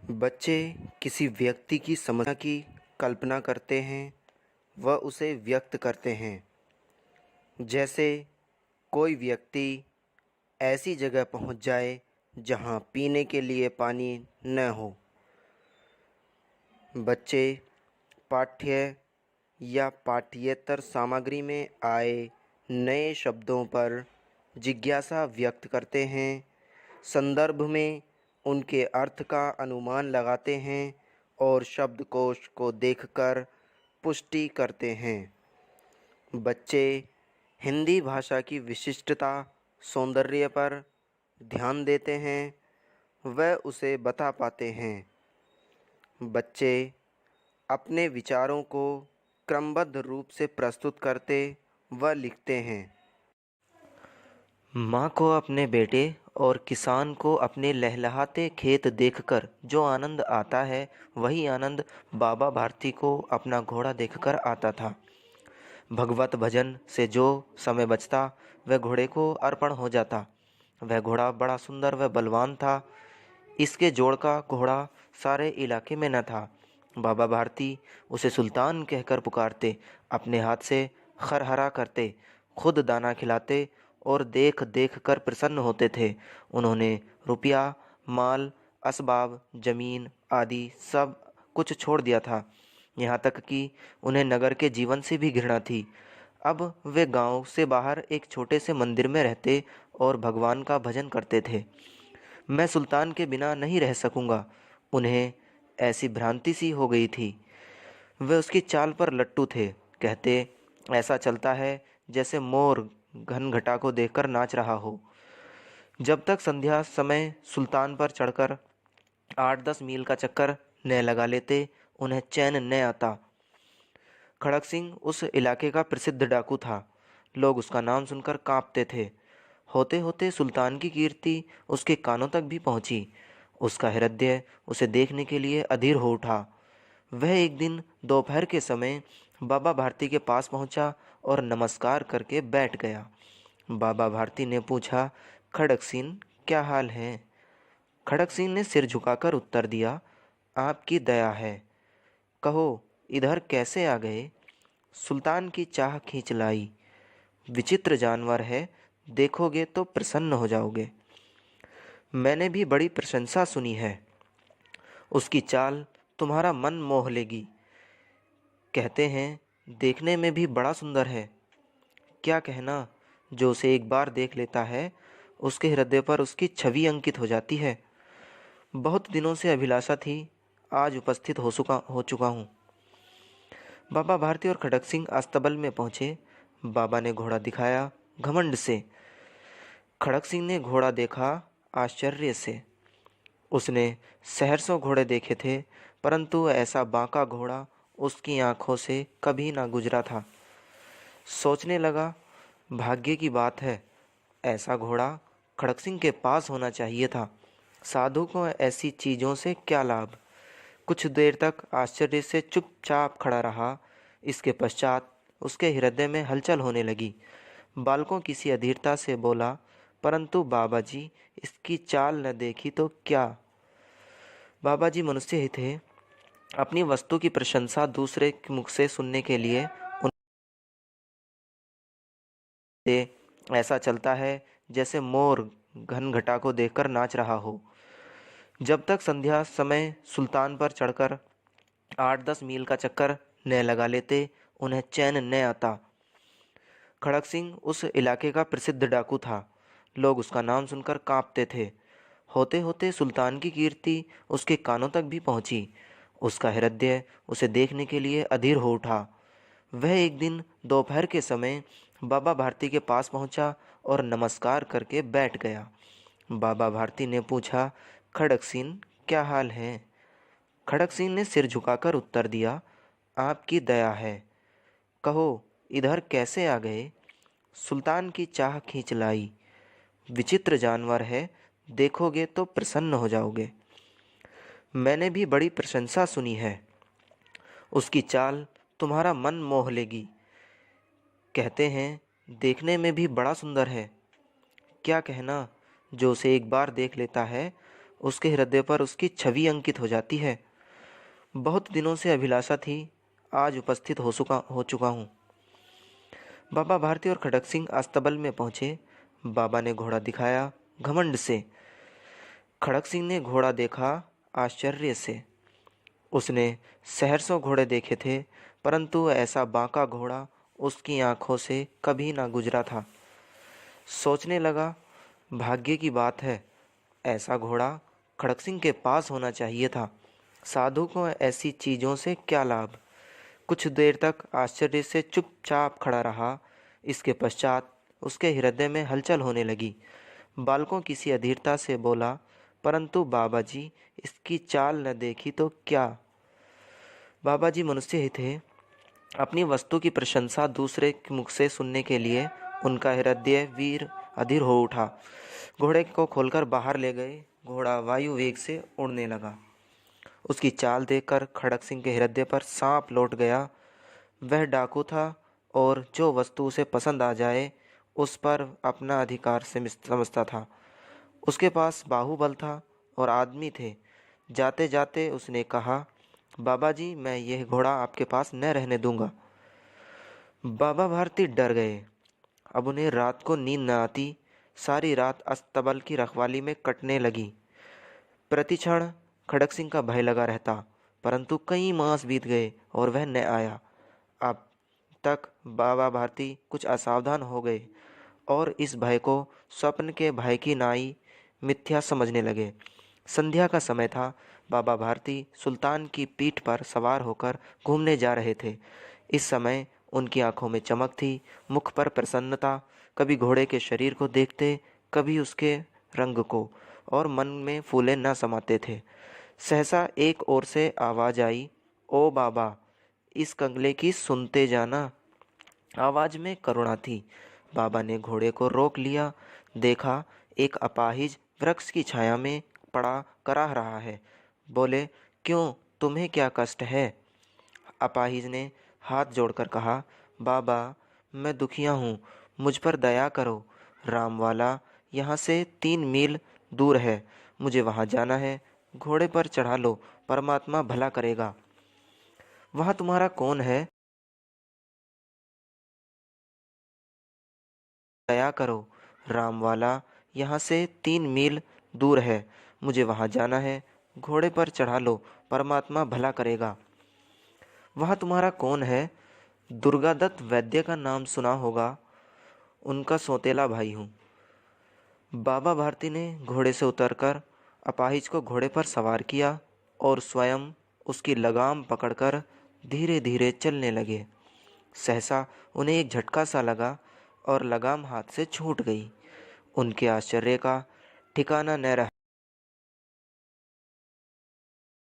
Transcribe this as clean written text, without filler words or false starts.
बच्चे किसी व्यक्ति की समस्या की कल्पना करते हैं व उसे व्यक्त करते हैं। जैसे कोई व्यक्ति ऐसी जगह पहुंच जाए जहां पीने के लिए पानी न हो। बच्चे पाठ्य या पाठ्येतर सामग्री में आए नए शब्दों पर जिज्ञासा व्यक्त करते हैं, संदर्भ में उनके अर्थ का अनुमान लगाते हैं और शब्दकोश को देखकर पुष्टि करते हैं। बच्चे हिंदी भाषा की विशिष्टता, सौंदर्य पर ध्यान देते हैं, व उसे बता पाते हैं। बच्चे अपने विचारों को क्रमबद्ध रूप से प्रस्तुत करते व लिखते हैं। माँ को अपने बेटे और किसान को अपने लहलहाते खेत देखकर जो आनंद आता है, वही आनंद बाबा भारती को अपना घोड़ा देखकर आता था। भगवत भजन से जो समय बचता, वह घोड़े को अर्पण हो जाता। वह घोड़ा बड़ा सुंदर व बलवान था। इसके जोड़ का घोड़ा सारे इलाके में न था। बाबा भारती उसे सुल्तान कहकर पुकारते, अपने हाथ से खरहरा करते, खुद दाना खिलाते और देख देख कर प्रसन्न होते थे। उन्होंने रुपया, माल, असबाब, जमीन आदि सब कुछ छोड़ दिया था। यहाँ तक कि उन्हें नगर के जीवन से भी घृणा थी। अब वे गांव से बाहर एक छोटे से मंदिर में रहते और भगवान का भजन करते थे। मैं सुल्तान के बिना नहीं रह सकूंगा, उन्हें ऐसी भ्रांति सी हो गई थी। वे उसकी चाल पर लट्टू थे। कहते, ऐसा चलता है जैसे मोर घन घटा को देखकर नाच रहा हो। जब तक संध्या समय सुल्तान पर चढ़कर 8-10 मील का चक्कर न लगा लेते, उन्हें चैन न आता। खड़क सिंह उस इलाके का प्रसिद्ध डाकू था। लोग उसका नाम सुनकर कांपते थे। होते होते सुल्तान की कीर्ति उसके कानों तक भी पहुंची। उसका हृदय उसे देखने के लिए अधीर हो उठा। वह एक दिन दोपहर के समय बाबा भारती के पास पहुंचा और नमस्कार करके बैठ गया। बाबा भारती ने पूछा, खड़क सिंह, क्या हाल है? खड़क सिंह ने सिर झुकाकर उत्तर दिया, आपकी दया है। कहो, इधर कैसे आ गए? सुल्तान की चाह खींच लाई। विचित्र जानवर है, देखोगे तो प्रसन्न हो जाओगे। मैंने भी बड़ी प्रशंसा सुनी है। उसकी चाल तुम्हारा मन मोह लेगी। कहते हैं देखने में भी बड़ा सुंदर है। क्या कहना, जो उसे एक बार देख लेता है, उसके हृदय पर उसकी छवि अंकित हो जाती है। बहुत दिनों से अभिलाषा थी, आज उपस्थित हो चुका हूँ। बाबा भारती और खड़क सिंह अस्तबल में पहुँचे। बाबा ने घोड़ा दिखाया घमंड से। खड़क सिंह ने घोड़ा देखा आश्चर्य से। उसने सहरसों घोड़े देखे थे, परंतु ऐसा बांका घोड़ा उसकी आंखों से कभी ना गुजरा था। सोचने लगा, भाग्य की बात है, ऐसा घोड़ा खड़क सिंह के पास होना चाहिए था। साधु को ऐसी चीज़ों से क्या लाभ? कुछ देर तक आश्चर्य से चुपचाप खड़ा रहा। इसके पश्चात उसके हृदय में हलचल होने लगी। बालकों की सी अधीरता से बोला, परंतु बाबा जी, इसकी चाल न देखी तो क्या? बाबा जी मनुष्य ही थे। अपनी वस्तु की प्रशंसा दूसरे के मुख से सुनने के लिए उनसे ऐसा चलता है जैसे मोर घन घटा को देखकर नाच रहा हो। जब तक संध्या समय सुल्तान पर चढ़कर 8-10 मील का चक्कर न लगा लेते, उन्हें चैन न आता। खड़क सिंह उस इलाके का प्रसिद्ध डाकू था। लोग उसका नाम सुनकर कांपते थे। होते होते सुल्तान की कीर्ति उसके कानों तक भी पहुंची। उसका हृदय उसे देखने के लिए अधीर हो उठा। वह एक दिन दोपहर के समय बाबा भारती के पास पहुंचा और नमस्कार करके बैठ गया। बाबा भारती ने पूछा, खड़क सिंह, क्या हाल है? खड़क सिंह ने सिर झुकाकर उत्तर दिया, आपकी दया है। कहो, इधर कैसे आ गए? सुल्तान की चाह खींच लाई। विचित्र जानवर है, देखोगे तो प्रसन्न हो जाओगे। मैंने भी बड़ी प्रशंसा सुनी है। उसकी चाल तुम्हारा मन मोह लेगी। कहते हैं देखने में भी बड़ा सुंदर है। क्या कहना, जो उसे एक बार देख लेता है, उसके हृदय पर उसकी छवि अंकित हो जाती है। बहुत दिनों से अभिलाषा थी, आज उपस्थित हो चुका हूँ। बाबा भारती और खड़क सिंह अस्तबल में पहुँचे। बाबा ने घोड़ा दिखाया घमंड से। खड़क सिंह ने घोड़ा देखा आश्चर्य से। उसने सहरसों घोड़े देखे थे, परंतु ऐसा बांका घोड़ा उसकी आंखों से कभी ना गुजरा था। सोचने लगा, भाग्य की बात है, ऐसा घोड़ा खड़क सिंह के पास होना चाहिए था। साधु को ऐसी चीज़ों से क्या लाभ। कुछ देर तक आश्चर्य से चुपचाप खड़ा रहा। इसके पश्चात उसके हृदय में हलचल होने लगी। बालकों किसी अधीरता से बोला, परंतु बाबा जी, इसकी चाल न देखी तो क्या। बाबा जी मनुष्य ही थे। अपनी वस्तु की प्रशंसा दूसरे के मुख से सुनने के लिए उनका हृदय वीर अधीर हो उठा। घोड़े को खोलकर बाहर ले गए। घोड़ा वायु वेग से उड़ने लगा। उसकी चाल देखकर खड़क सिंह के हृदय पर सांप लौट गया। वह डाकू था और जो वस्तु उसे पसंद आ जाए उस पर अपना अधिकार से समझता था। उसके पास बाहुबल था और आदमी थे। जाते जाते उसने कहा, बाबा जी, मैं यह घोड़ा आपके पास न रहने दूंगा। बाबा भारती डर गए। अब उन्हें रात को नींद न आती। सारी रात अस्तबल की रखवाली में कटने लगी। प्रतिक्षण खड़क सिंह का भय लगा रहता, परंतु कई मास बीत गए और वह न आया। अब तक बाबा भारती कुछ असावधान हो गए और इस भय को स्वप्न के भय की नाई मिथ्या समझने लगे। संध्या का समय था। बाबा भारती सुल्तान की पीठ पर सवार होकर घूमने जा रहे थे। इस समय उनकी आंखों में चमक थी, मुख पर प्रसन्नता। कभी घोड़े के शरीर को देखते, कभी उसके रंग को, और मन में फूले न समाते थे। सहसा एक ओर से आवाज आई, ओ बाबा, इस कंगले की सुनते जाना। आवाज में करुणा थी। बाबा ने घोड़े को रोक लिया। देखा, एक अपाहिज वृक्ष की छाया में पड़ा कराह रहा है। बोले, क्यों, तुम्हें क्या कष्ट है। अपाहिज ने हाथ जोड़कर कहा, बाबा, मैं दुखिया हूँ, मुझ पर दया करो। रामवाला यहाँ से 3 मील दूर है, मुझे वहाँ जाना है। घोड़े पर चढ़ा लो, परमात्मा भला करेगा। वहाँ तुम्हारा कौन है। दया करो। रामवाला यहाँ से 3 मील दूर है, मुझे वहाँ जाना है। घोड़े पर चढ़ा लो, परमात्मा भला करेगा। वहाँ तुम्हारा कौन है। दुर्गादत्त वैद्य का नाम सुना होगा, उनका सौतेला भाई हूँ। बाबा भारती ने घोड़े से उतरकर अपाहिज को घोड़े पर सवार किया और स्वयं उसकी लगाम पकड़कर धीरे धीरे चलने लगे। सहसा उन्हें एक झटका सा लगा और लगाम हाथ से छूट गई। उनके आश्चर्य का ठिकाना न रहा।